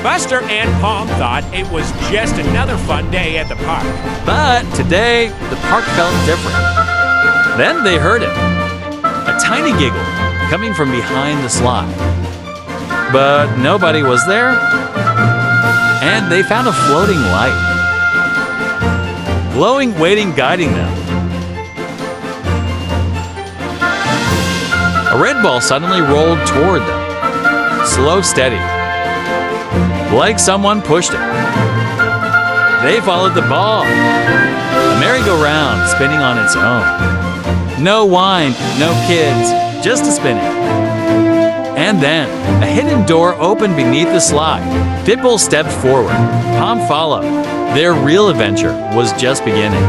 Buster and Pom thought it was just another fun day at the park. But today, the park felt different. Then they heard it. A tiny giggle coming from behind the slide. But nobody was there. And they found a floating light. Glowing, waiting, guiding them. A red ball suddenly rolled toward them. Slow, steady. Like someone pushed it. They followed the ball. A merry-go-round spinning on its own. No wine, no kids, just a spinning. And then, a hidden door opened beneath the slide. Pitbull stepped forward. Pom followed. Their real adventure was just beginning.